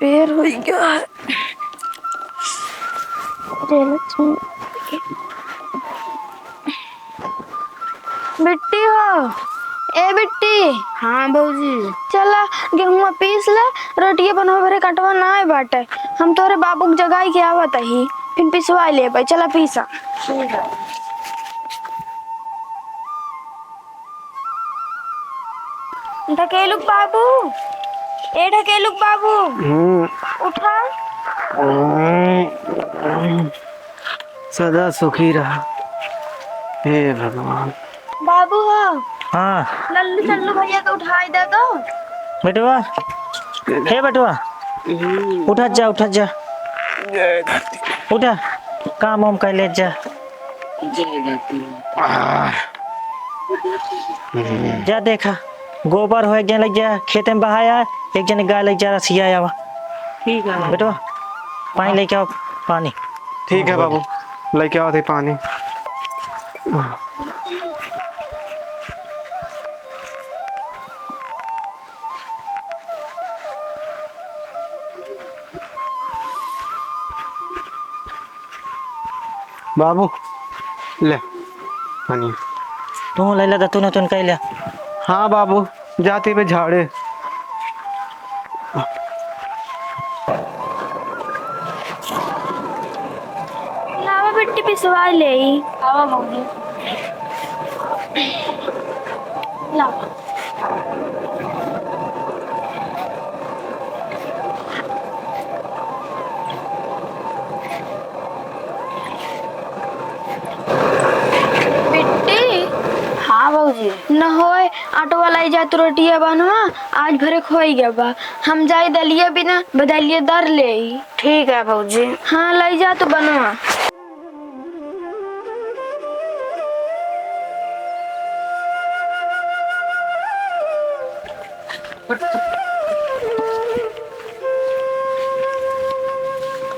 बेर हो गया है। बिट्टी हो, ए बिट्टी। हाँ बहूजी। चला गेहूं पीस ले, रोटिया बनवा भरे कटवा ना है बाटे। हम तोरे बाबू के जगह के आवत ही, फिर पिसवा ले भाई। चला पीसा। ठीक है। ढकेलुक बाबू, ए ढकेलुक बाबू, उठा। सदा सुखी रहा हे भगवान। बाबू हो, हाँ लल्लू चल्लू भैया को उठाई दे दो। बेटवा, हे बेटवा, उठा जा उठा जा, उठा काम वाम कर ले जा। जा देखा गोबर हो गया लग गया खेत में बहाया, एक जन गाय लग जा रसिया आवा। ठीक है बेटवा पानी लेके आओ, पानी। ठीक है बाबू, लेके आओ थे पानी। बाबू ले पानी। तू ले ला तू न तुन कह ले। हाँ बाबू, जाते पे झाड़े। लावा बिट्टी पिसवा ले। आवा मम्मी, लावा। हाँ बहूजी। न होए ऑटो वाला जा तो रोटिया बनवा, आज भरे खोई गया बा। हम जाई दलिया बिना बदलिए दर ले। ठीक है बहूजी। हाँ लाई जा तो बनवा।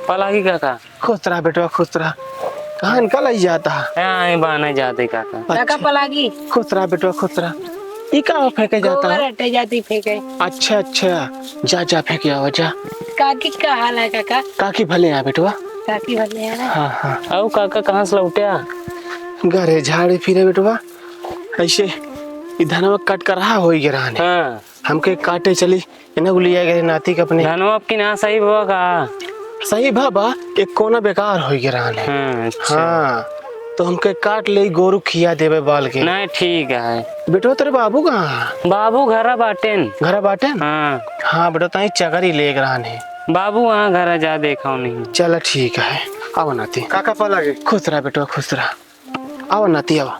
पलागी काका, खुश रहा बेटवा, खुश रहा। कहाँ निकल आई जाता है? यहाँ बहाने जाते काका। काका पलागी। खुश रहा बेटवा, खुश रहा। ये कहाँ फेंके जाता है? हटे जाती फेंके। अच्छा अच्छा, जा जा फेंके आओ जा। काकी का हाल है काका? काकी भले आ बेटवा। काकी भले है। हाँ हाँ। आओ काका, कहाँ से लौटे? घरे झाड़े फिरे बेटवा, ऐसे धनवा कट कर रहा हो गया। हाँ। हमके काटे चली इन्हें लिया गए नाती के अपने। धनवा आपकी ना सही हुआ का? सही बाबा, एक कोना बेकार हो गया। हाँ, अच्छा। हाँ तो हमके काट ले गोरू खिया देवे बाल के। नहीं ठीक है। बेटवा तेरे बाबू कहाँ? बाबू घर बाटेन। घर बाटे? हाँ हाँ बेटा, ताई चगरी ले रहा है। बाबू वहाँ घर जा देखा नहीं। चल ठीक है, आओ नाती। काका पा लगे। खुश रहा बेटवा, खुश रहा। आओ नाती आओ।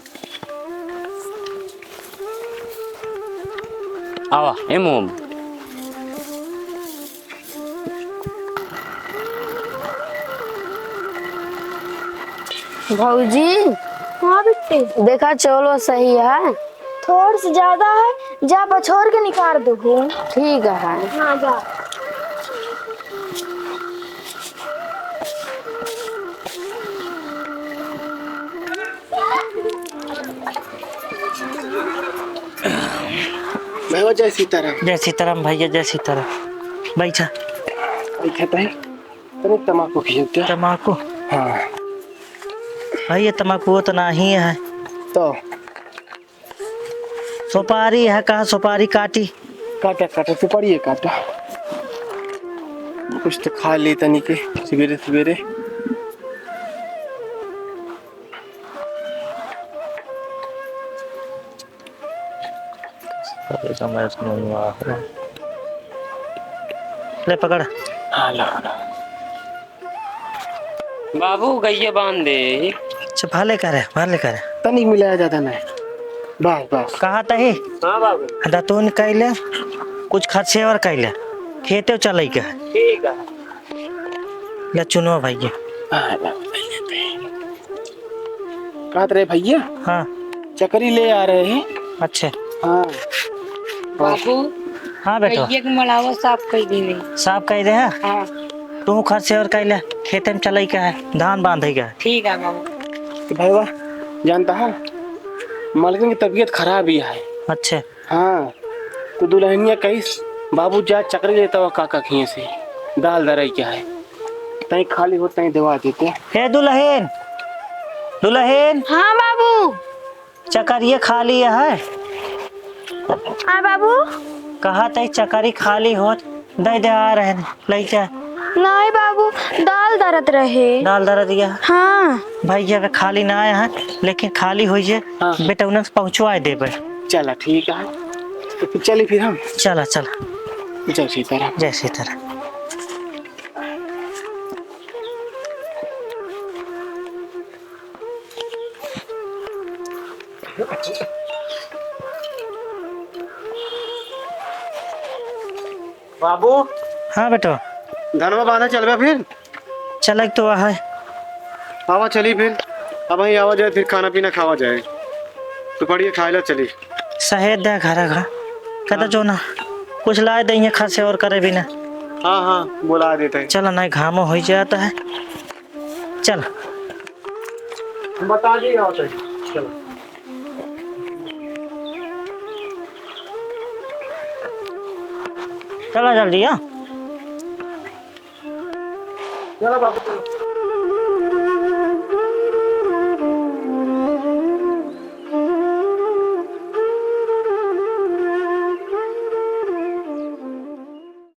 आवा ए मोम। भौजी। हाँ बिट्टी। देखा चलो सही है। थोड़ी सी ज्यादा है, जा बछोर के निकाल दो। ठीक है। हाँ जा। मैं जय सीताराम। जय सीताराम भैया, जय सीताराम। बैठा। कहता है तने तमाकू खिलते। तम्बाकू? हाँ भैया तम्बाकू तो नहीं है। तो सुपारी है, कहाँ सुपारी काटी? काटा काटा तो पड़िए काटा। कुछ तो खा ले तनी के सवेरे सवेरे। ले पकड़। हाँ ला। बाबू गैया बांध दे। अच्छा भाले करे, भाले करे। तनिक मिलाया जाता नहीं। बस बस। कहाँ तही? हाँ बाबू। दतून कैले कुछ खर्चे और कैले खेते चल के। ठीक है। ले चुनो भैया। कहाँ रहे भैया? हाँ चकरी ले आ रहे हैं। अच्छा। हाँ बाबू। हाँ बेटा, एक मलावा साफ कर दी। साफ कह दे। हाँ तू खर्चे और कैले खेते में चल के है, धान बांधे के। ठीक है बाबू। तो भाई वाह, जानता है मालकिन की तबीयत खराब ही है। अच्छा। हाँ तो दुल्हनिया कही बाबू जा चकरी लेता हुआ काका खिए से। दाल दरई क्या है तई खाली हो तई दवा देते। हे दुल्हन, दुल्हन हाँ बाबू। चकरिया खाली है। हाँ बाबू। कहा तई चकरी खाली हो दे दे आ रहे ले जा। नहीं बाबू, दाल दरत रहे। दाल दर दिया हाँ भैया वे खाली ना आया है, लेकिन खाली हो जाए हाँ। बेटा उन्हें पहुँचवा देवे। चला ठीक है तो फिर चले फिर हम। चला चला जय सीताराम। जय सीताराम। बाबू हाँ बेटा धनवा बांधा चलबे फिर। चल तो है। आवा चली फिर अब वहीं आवा जाए फिर खाना पीना खावा जाए तो बढ़िया खाए ला चली। सहेद दे घर घर कहता जो ना कुछ लाए देंगे खासे और करे भी ना। हाँ हाँ बुला देते हैं। चलो नहीं घामो हो जाता है। चल बता दिए चलो। चलो जल्दी हाँ। चलो बाबू चलो।